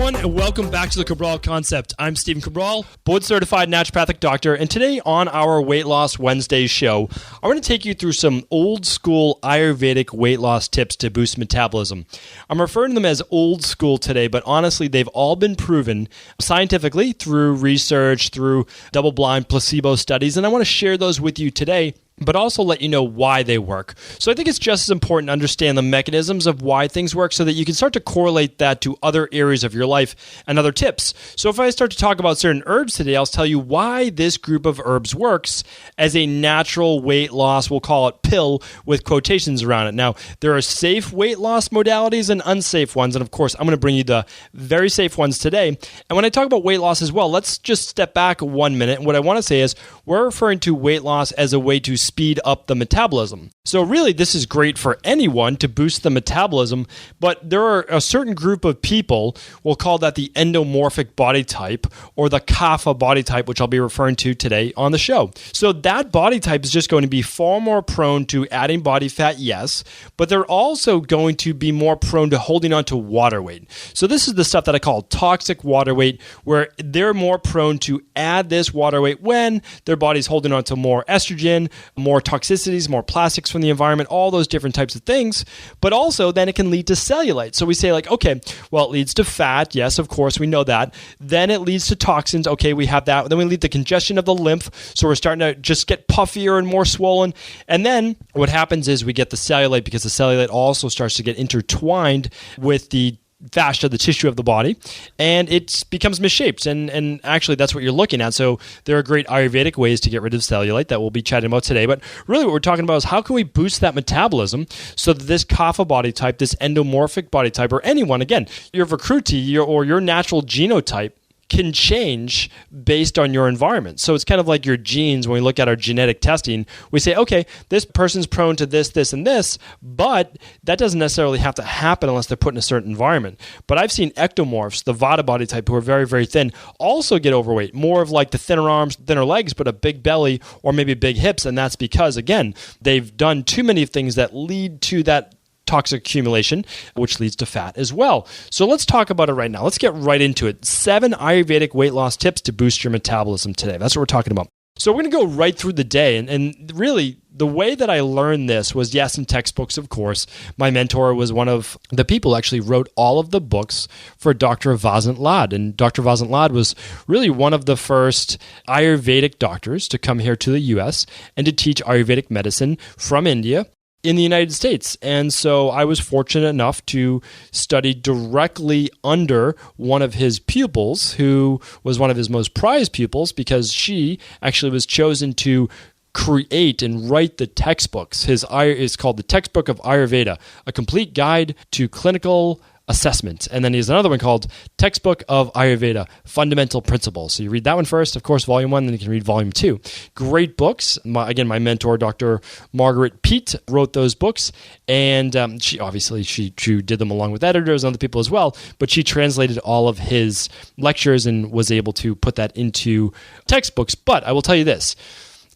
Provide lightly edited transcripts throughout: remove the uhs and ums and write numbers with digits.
everyone, and welcome back to the Cabral Concept. I'm Stephen Cabral, board-certified naturopathic doctor, and today on our Weight Loss Wednesday show, I'm going to take you through some old-school Ayurvedic weight loss tips to boost metabolism. I'm referring to them as old school today, but honestly, they've all been proven scientifically through research, through double-blind placebo studies, and I want to share those with you today, but also let you know why they work. So I think it's just as important to understand the mechanisms of why things work so that you can start to correlate that to other areas of your life and other tips. So if I start to talk about certain herbs today, I'll tell you why this group of herbs works as a natural weight loss, we'll call it pill, with quotations around it. Now, there are safe weight loss modalities and unsafe ones, and of course, I'm going to bring you the very safe ones today. And when I talk about weight loss as well, let's just step back 1 minute. And what I want to say is we're referring to weight loss as a way to speed up the metabolism. So really, this is great for anyone to boost the metabolism, but there are a certain group of people, we'll call that the endomorphic body type or the kapha body type, which I'll be referring to today on the show. So that body type is just going to be far more prone to adding body fat, yes, but they're also going to be more prone to holding on to water weight. So this is the stuff that I call toxic water weight, where they're more prone to add this water weight when their body's holding on to more estrogen, more toxicities, more plastics from the environment, all those different types of things. But also then it can lead to cellulite. So we say like, okay, well, it leads to fat. Yes, of course, we know that. Then it leads to toxins. Okay, we have that. Then we lead to congestion of the lymph. So we're starting to just get puffier and more swollen. And then what happens is we get the cellulite because the cellulite also starts to get intertwined with the fascia, the tissue of the body, and it becomes misshaped. And actually, that's what you're looking at. So there are great Ayurvedic ways to get rid of cellulite that we'll be chatting about today. But really what we're talking about is how can we boost that metabolism so that this kapha body type, this endomorphic body type, or anyone, again, your Vikruti or your natural genotype, can change based on your environment. So it's kind of like your genes. When we look at our genetic testing, we say, okay, this person's prone to this, this, and this, but that doesn't necessarily have to happen unless they're put in a certain environment. But I've seen ectomorphs, the Vata body type, who are very, very thin, also get overweight, more of like the thinner arms, thinner legs, but a big belly or maybe big hips. And that's because, again, they've done too many things that lead to that toxic accumulation, which leads to fat as well. So let's talk about it right now. Let's get right into it. 7 Ayurvedic weight loss tips to boost your metabolism today. That's what we're talking about. So we're going to go right through the day. And really, the way that I learned this was, yes, in textbooks, of course. My mentor was one of the people who actually wrote all of the books for Dr. Vasant Lad. And Dr. Vasant Lad was really one of the first Ayurvedic doctors to come here to the U.S. and to teach Ayurvedic medicine from India in the United States. And so I was fortunate enough to study directly under one of his pupils, who was one of his most prized pupils because she actually was chosen to create and write the textbooks. His is called the Textbook of Ayurveda, a complete guide to clinical assessment. And then he has another one called Textbook of Ayurveda, Fundamental Principles. So you read that one first, of course, volume 1, then you can read volume 2. Great books. Again, my mentor, Dr. Margaret Peat, wrote those books. And she did them along with editors and other people as well, but she translated all of his lectures and was able to put that into textbooks. But I will tell you this,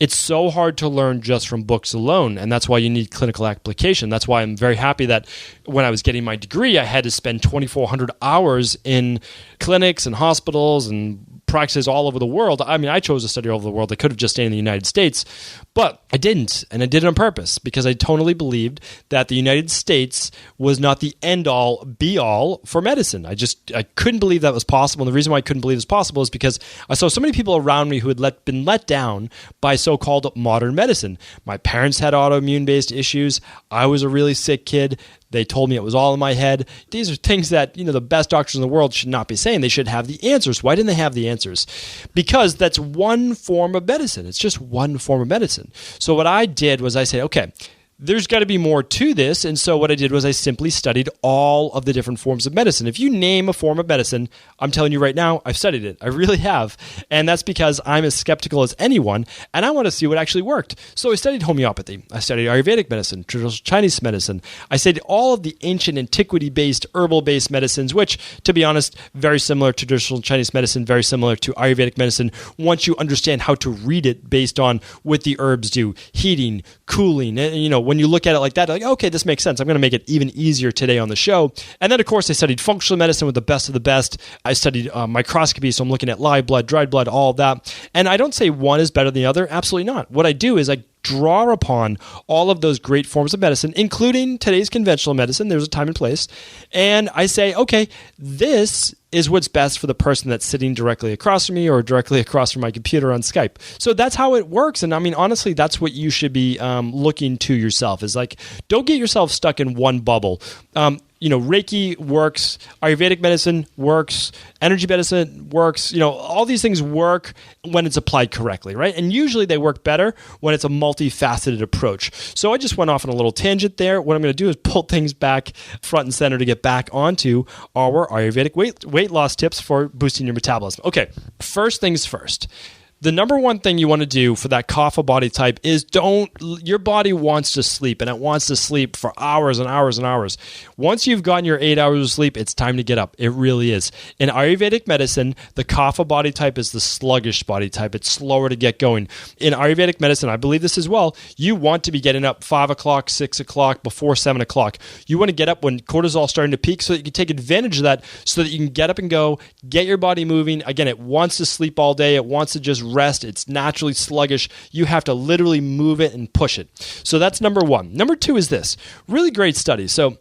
it's so hard to learn just from books alone, and that's why you need clinical application. That's why I'm very happy that when I was getting my degree, I had to spend 2,400 hours in clinics and hospitals and practices all over the world. I mean, I chose to study all over the world. I could have just stayed in the United States, but I didn't, and I did it on purpose because I totally believed that the United States was not the end-all, be-all for medicine. I couldn't believe that was possible, and the reason why I couldn't believe it was possible is because I saw so many people around me who had been let down by so-called modern medicine. My parents had autoimmune-based issues. I was a really sick kid. They told me it was all in my head. These are things that, the best doctors in the world should not be saying. They should have the answers. Why didn't they have the answers? Because that's one form of medicine. It's just one form of medicine. So what I did was I said, okay, there's got to be more to this. And so what I did was I simply studied all of the different forms of medicine. If you name a form of medicine, I'm telling you right now, I've studied it. I really have. And that's because I'm as skeptical as anyone, and I want to see what actually worked. So I studied homeopathy. I studied Ayurvedic medicine, traditional Chinese medicine. I studied all of the ancient antiquity-based, herbal-based medicines, which, to be honest, very similar to traditional Chinese medicine, very similar to Ayurvedic medicine, once you understand how to read it based on what the herbs do, heating, cooling, when when you look at it like that, like, okay, this makes sense. I'm going to make it even easier today on the show. And then, of course, I studied functional medicine with the best of the best. I studied microscopy, so I'm looking at live blood, dried blood, all of that. And I don't say one is better than the other. Absolutely not. What I do is I draw upon all of those great forms of medicine, including today's conventional medicine. There's a time and place. And I say, okay, this is what's best for the person that's sitting directly across from me or directly across from my computer on Skype. So that's how it works. And I mean, honestly, that's what you should be looking to yourself, is like, don't get yourself stuck in one bubble. Reiki works, Ayurvedic medicine works, energy medicine works, all these things work when it's applied correctly, right? And usually they work better when it's a multifaceted approach. So I just went off on a little tangent there. What I'm going to do is pull things back front and center to get back onto our Ayurvedic weight loss tips for boosting your metabolism. Okay, first things first. The number one thing you want to do for that kapha body type is your body wants to sleep, and it wants to sleep for hours and hours and hours. Once you've gotten your 8 hours of sleep, it's time to get up. It really is. In Ayurvedic medicine, the kapha body type is the sluggish body type. It's slower to get going. In Ayurvedic medicine, I believe this as well, you want to be getting up 5 o'clock, 6 o'clock, before 7 o'clock. You want to get up when cortisol is starting to peak so that you can take advantage of that, so that you can get up and go, get your body moving. Again, it wants to sleep all day. It wants to just rest. It's naturally sluggish. You have to literally move it and push it. So that's number one. Number two is this. Really great study. So,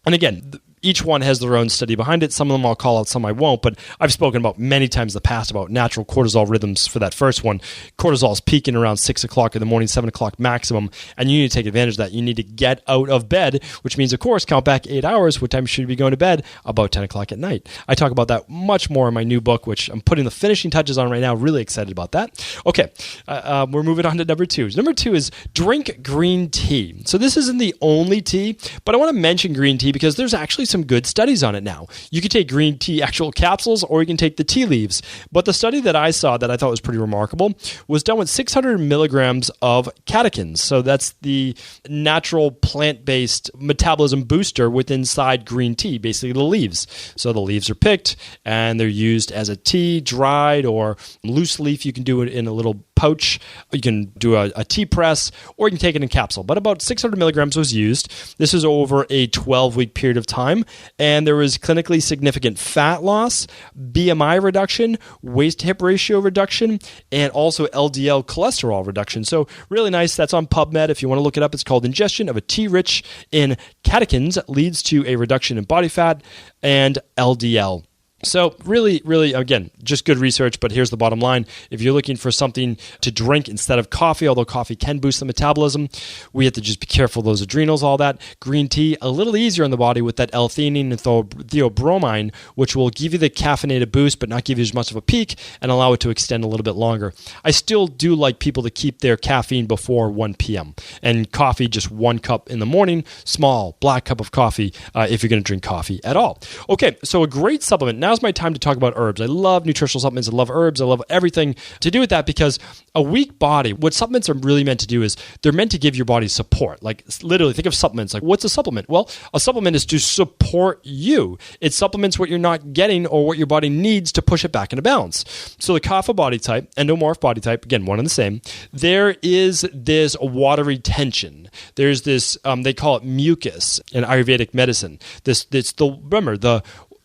and again, each one has their own study behind it. Some of them I'll call out, some I won't, but I've spoken about many times in the past about natural cortisol rhythms for that first one. Cortisol is peaking around 6 o'clock in the morning, 7 o'clock maximum, and you need to take advantage of that. You need to get out of bed, which means, of course, count back 8 hours. What time should you be going to bed? About 10 o'clock at night. I talk about that much more in my new book, which I'm putting the finishing touches on right now. Really excited about that. Okay, we're moving on to number two. Number two is drink green tea. So this isn't the only tea, but I want to mention green tea because there's actually some good studies on it now. You can take green tea actual capsules, or you can take the tea leaves. But the study that I saw that I thought was pretty remarkable was done with 600 milligrams of catechins. So that's the natural plant-based metabolism booster within inside green tea, basically the leaves. So the leaves are picked and they're used as a tea, dried or loose leaf. You can do it in a little pouch. You can do a tea press, or you can take it in capsule. But about 600 milligrams was used. This is over a 12-week period of time, and there was clinically significant fat loss, BMI reduction, waist-to-hip ratio reduction, and also LDL cholesterol reduction. So really nice. That's on PubMed. If you want to look it up, it's called Ingestion of a Tea Rich in Catechins Leads to a Reduction in Body Fat and LDL. So really, really, again, just good research, but here's the bottom line. If you're looking for something to drink instead of coffee, although coffee can boost the metabolism, we have to just be careful of those adrenals, all that. Green tea, a little easier on the body with that L-theanine and theobromine, which will give you the caffeinated boost, but not give you as much of a peak and allow it to extend a little bit longer. I still do like people to keep their caffeine before 1 p.m. And coffee, just 1 cup in the morning, small black cup of coffee if you're going to drink coffee at all. Okay, so a great supplement. Now's my time to talk about herbs. I love nutritional supplements. I love herbs. I love everything to do with that, because a weak body, what supplements are really meant to do is they're meant to give your body support. Like literally, think of supplements. Like, what's a supplement? Well, a supplement is to support you. It supplements what you're not getting or what your body needs to push it back into balance. So the kapha body type, endomorph body type, again, one and the same, there is this water retention. There's this, they call it mucus in Ayurvedic medicine. Remember,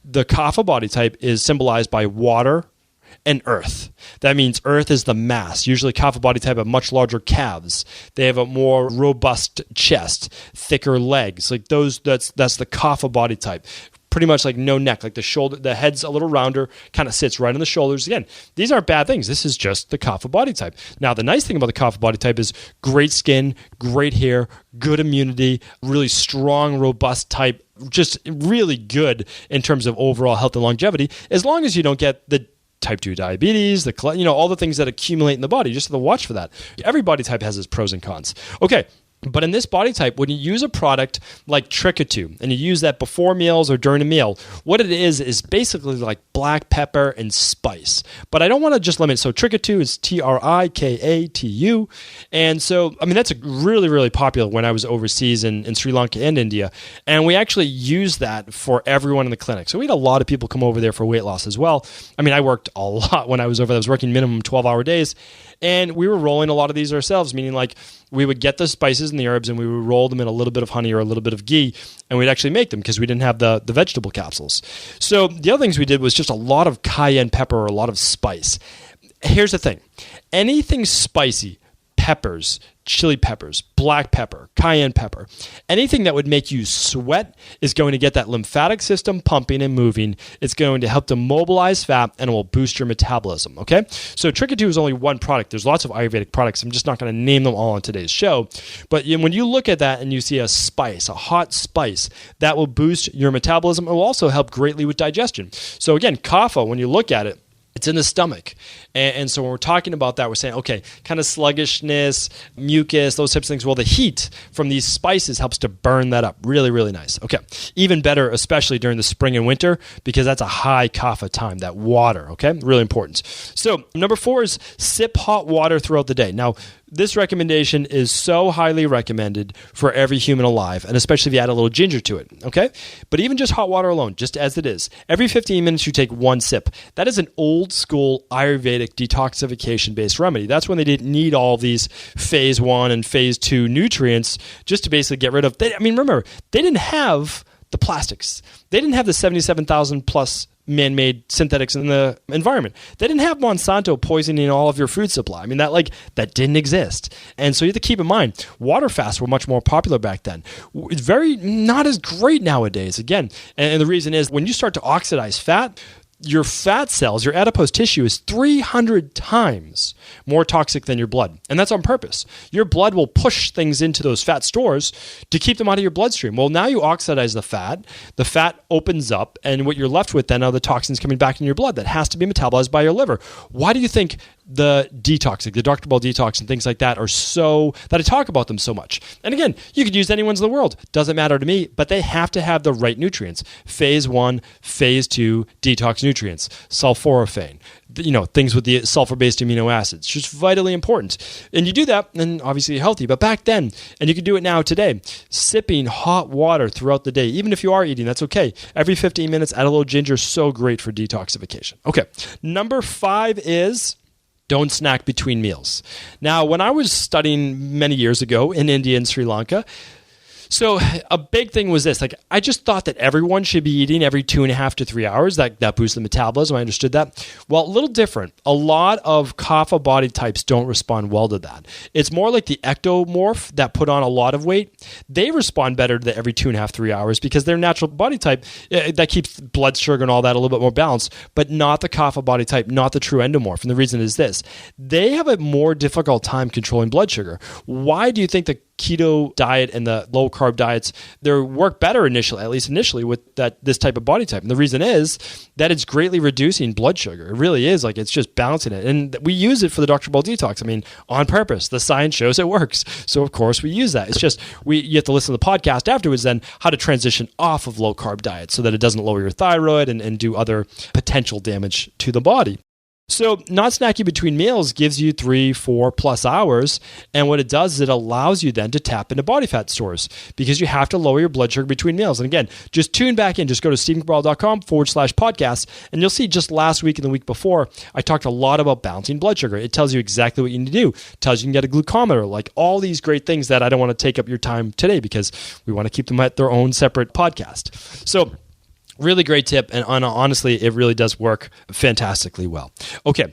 the kapha body type is symbolized by water and earth. That means earth is the mass. Usually kapha body type have much larger calves. They have a more robust chest, thicker legs. Like those, that's the kapha body type. Pretty much like no neck, like the head's a little rounder, kind of sits right on the shoulders. Again, these aren't bad things. This is just the kapha body type. Now, the nice thing about the kapha body type is great skin, great hair, good immunity, really strong, robust type, just really good in terms of overall health and longevity, as long as you don't get the type 2 diabetes, all the things that accumulate in the body. You just have to watch for that. Every body type has its pros and cons. Okay. But in this body type, when you use a product like Tricatou, and you use that before meals or during a meal, what it is basically like black pepper and spice. But I don't want to just limit. So Tricatou is Trikatu. And so, that's really, really popular when I was overseas in Sri Lanka and India. And we actually used that for everyone in the clinic. So we had a lot of people come over there for weight loss as well. I worked a lot when I was over there. I was working minimum 12-hour days. And we were rolling a lot of these ourselves, meaning like we would get the spices spices and the herbs, and we would roll them in a little bit of honey or a little bit of ghee, and we'd actually make them because we didn't have the vegetable capsules. So the other things we did was just a lot of cayenne pepper or a lot of spice. Here's the thing. Anything spicy, peppers, chili peppers, black pepper, cayenne pepper, anything that would make you sweat is going to get that lymphatic system pumping and moving. It's going to help to mobilize fat, and it will boost your metabolism, okay? So Trick-or-Two is only one product. There's lots of Ayurvedic products. I'm just not going to name them all on today's show. But when you look at that and you see a spice, a hot spice, that will boost your metabolism. It will also help greatly with digestion. So again, kapha, when you look at it, it's in the stomach. And so when we're talking about that, we're saying, okay, kind of sluggishness, mucus, those types of things. Well, the heat from these spices helps to burn that up. Really, really nice. Okay. Even better, especially during the spring and winter, because that's a high kapha time, that water. Okay. Really important. So number 4 is sip hot water throughout the day. Now, this recommendation is so highly recommended for every human alive, and especially if you add a little ginger to it, okay? But even just hot water alone, just as it is, every 15 minutes you take 1 sip. That is an old school Ayurvedic detoxification-based remedy. That's when they didn't need all these phase 1 and phase 2 nutrients just to basically get rid of... remember, they didn't have the plastics. They didn't have the 77,000 plus man-made synthetics in the environment. They didn't have Monsanto poisoning all of your food supply. That didn't exist. And so you have to keep in mind, water fasts were much more popular back then. It's very not as great nowadays, again. And the reason is when you start to oxidize fat, your fat cells, your adipose tissue is 300 times more toxic than your blood. And that's on purpose. Your blood will push things into those fat stores to keep them out of your bloodstream. Well, now you oxidize the fat opens up, and what you're left with then are the toxins coming back in your blood that has to be metabolized by your liver. Why do you think the detoxing, the Dr. Ball detox and things like that are so, that I talk about them so much? And again, you could use any ones in the world. Doesn't matter to me, but they have to have the right nutrients. Phase 1, phase 2 detox nutrients, sulforaphane, things with the sulfur-based amino acids, just vitally important. And you do that, and obviously you're healthy. But back then, and you can do it now today, sipping hot water throughout the day, even if you are eating, that's okay. Every 15 minutes, add a little ginger, so great for detoxification. Okay, number 5 is... don't snack between meals. Now, when I was studying many years ago in India and Sri Lanka, so a big thing was this. I just thought that everyone should be eating every 2.5 to 3 hours. That boosts the metabolism. I understood that. Well, a little different. A lot of kapha body types don't respond well to that. It's more like the ectomorph that put on a lot of weight. They respond better to the every 2.5, 3 hours because their natural body type, that keeps blood sugar and all that a little bit more balanced, but not the kapha body type, not the true endomorph. And the reason is this. They have a more difficult time controlling blood sugar. Why do you think the keto diet and the low carb diets, they work better initially, at least initially, with this type of body type? And the reason is that it's greatly reducing blood sugar. It really is. It's just balancing it. And we use it for the Dr. Ball detox. On purpose. The science shows it works. So of course we use that. It's just you have to listen to the podcast afterwards then how to transition off of low carb diet so that it doesn't lower your thyroid and do other potential damage to the body. So not snacking between meals gives you 3-4 plus hours. And what it does is it allows you then to tap into body fat stores because you have to lower your blood sugar between meals. And again, just tune back in. Just go to stephencabral.com/podcast. And you'll see just last week and the week before, I talked a lot about balancing blood sugar. It tells you exactly what you need to do. It tells you can get a glucometer, like all these great things that I don't want to take up your time today because we want to keep them at their own separate podcast. So really great tip, and honestly, it really does work fantastically well. Okay,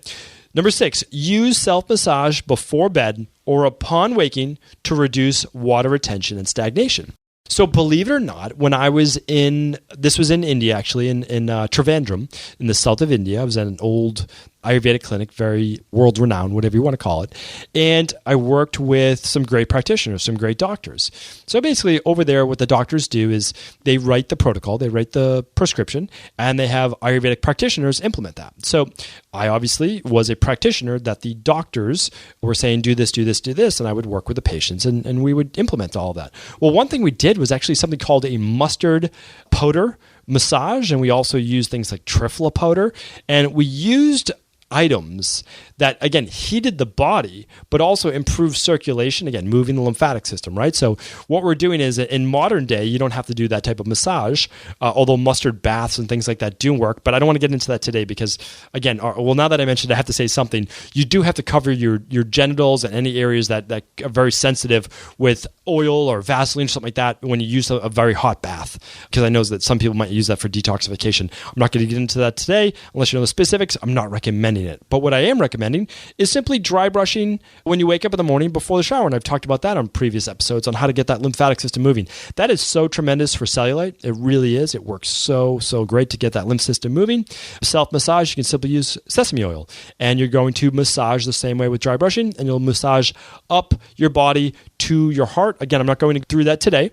number 6, use self-massage before bed or upon waking to reduce water retention and stagnation. So believe it or not, when I was this was in India actually, in Trivandrum, in the south of India. I was at an old Ayurvedic clinic, very world-renowned, whatever you want to call it. And I worked with some great practitioners, some great doctors. So basically over there, what the doctors do is they write the protocol, they write the prescription, and they have Ayurvedic practitioners implement that. So I obviously was a practitioner that the doctors were saying, do this, do this, do this, and I would work with the patients and we would implement all of that. Well, one thing we did was actually something called a mustard powder massage, and we also used things like triphala powder, and we used items that, again, heated the body, but also improved circulation, again, moving the lymphatic system, right? So what we're doing is, in modern day, you don't have to do that type of massage, although mustard baths and things like that do work, but I don't want to get into that today because, again, now that I mentioned, I have to say something. You do have to cover your genitals and any areas that are very sensitive with oil or Vaseline or something like that when you use a very hot bath, because I know that some people might use that for detoxification. I'm not going to get into that today. Unless you know the specifics, I'm not recommending it. But what I am recommending is simply dry brushing when you wake up in the morning before the shower. And I've talked about that on previous episodes on how to get that lymphatic system moving. That is so tremendous for cellulite. It really is. It works so great to get that lymph system moving. Self-massage, you can simply use sesame oil. And you're going to massage the same way with dry brushing, and you'll massage up your body to your heart. Again, I'm not going through that today,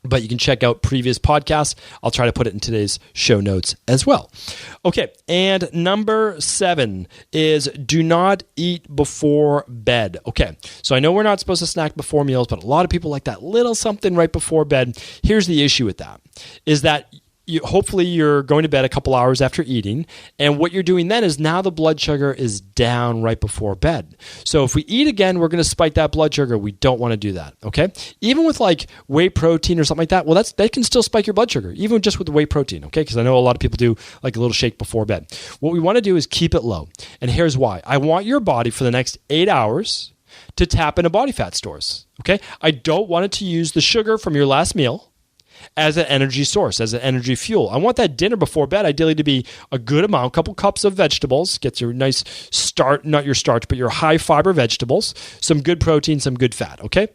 but you can check out previous podcasts. I'll try to put it in today's show notes as well. Okay, and number 7 is do not eat before bed. Okay, so I know we're not supposed to snack before meals, but a lot of people like that little something right before bed. Here's the issue with that, is that hopefully you're going to bed a couple hours after eating, and what you're doing then is now the blood sugar is down right before bed. So if we eat again, we're going to spike that blood sugar. We don't want to do that, okay? Even with like whey protein or something like that, well, that can still spike your blood sugar, even just with the whey protein, okay? Because I know a lot of people do like a little shake before bed. What we want to do is keep it low, and here's why. I want your body for the next 8 hours to tap into body fat stores, okay? I don't want it to use the sugar from your last meal as an energy source, as an energy fuel. I want that dinner before bed ideally to be a good amount, a couple cups of vegetables, gets your nice not your starch, but your high fiber vegetables, some good protein, some good fat, okay?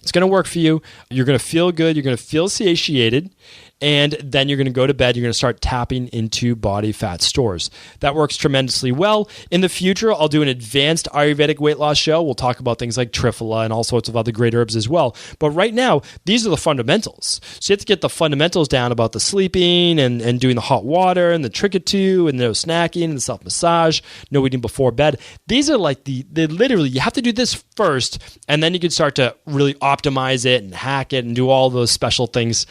It's going to work for you. You're going to feel good. You're going to feel satiated. And then you're going to go to bed. You're going to start tapping into body fat stores. That works tremendously well. In the future, I'll do an advanced Ayurvedic weight loss show. We'll talk about things like triphala and all sorts of other great herbs as well. But right now, these are the fundamentals. So you have to get the fundamentals down about the sleeping and doing the hot water and the trick-or-two and no snacking and the self-massage, no eating before bed. These are like literally, you have to do this first, and then you can start to really optimize it and hack it and do all those special things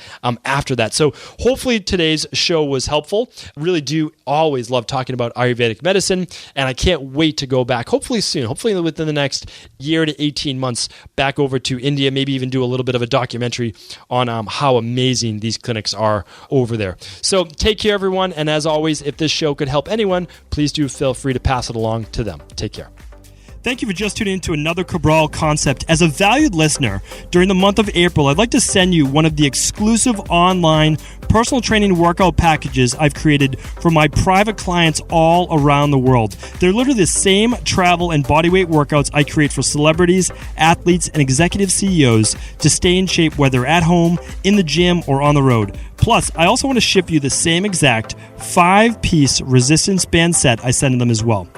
after that. So hopefully today's show was helpful. I really do always love talking about Ayurvedic medicine, and I can't wait to go back, hopefully soon, hopefully within the next year to 18 months, back over to India, maybe even do a little bit of a documentary on how amazing these clinics are over there. So take care, everyone, and as always, if this show could help anyone, please do feel free to pass it along to them. Take care. Thank you for just tuning into another Cabral Concept. As a valued listener, during the month of April, I'd like to send you one of the exclusive online personal training workout packages I've created for my private clients all around the world. They're literally the same travel and bodyweight workouts I create for celebrities, athletes, and executive CEOs to stay in shape whether at home, in the gym, or on the road. Plus, I also want to ship you the same exact 5-piece resistance band set I send them as well.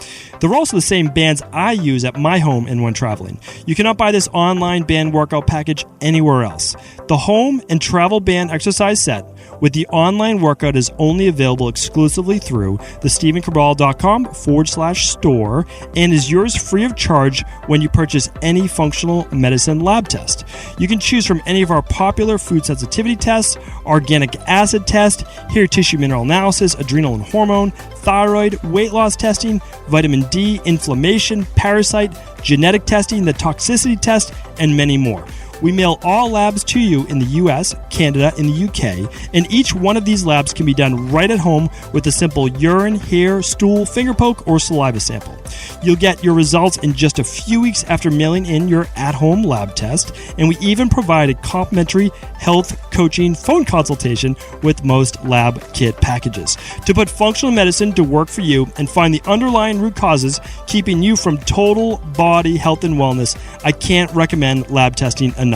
They're also the same bands I use at my home and when traveling. You cannot buy this online band workout package anywhere else. The home and travel band exercise set with the online workout is only available exclusively through the StephenCabral.com/store and is yours free of charge when you purchase any functional medicine lab test. You can choose from any of our popular food sensitivity tests, organic acid test, hair tissue mineral analysis, adrenal and hormone, thyroid, weight loss testing, vitamin D, inflammation, parasite, genetic testing, the toxicity test, and many more. We mail all labs to you in the US, Canada, and the UK, and each one of these labs can be done right at home with a simple urine, hair, stool, finger poke, or saliva sample. You'll get your results in just a few weeks after mailing in your at-home lab test, and we even provide a complimentary health coaching phone consultation with most lab kit packages. To put functional medicine to work for you and find the underlying root causes keeping you from total body health and wellness, I can't recommend lab testing enough.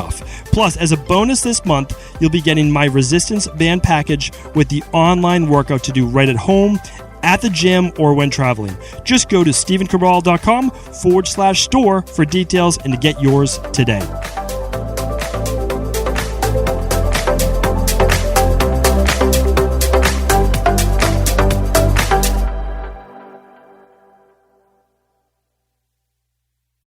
Plus, as a bonus this month, you'll be getting my resistance band package with the online workout to do right at home, at the gym, or when traveling. Just go to StephenCabral.com/store for details and to get yours today.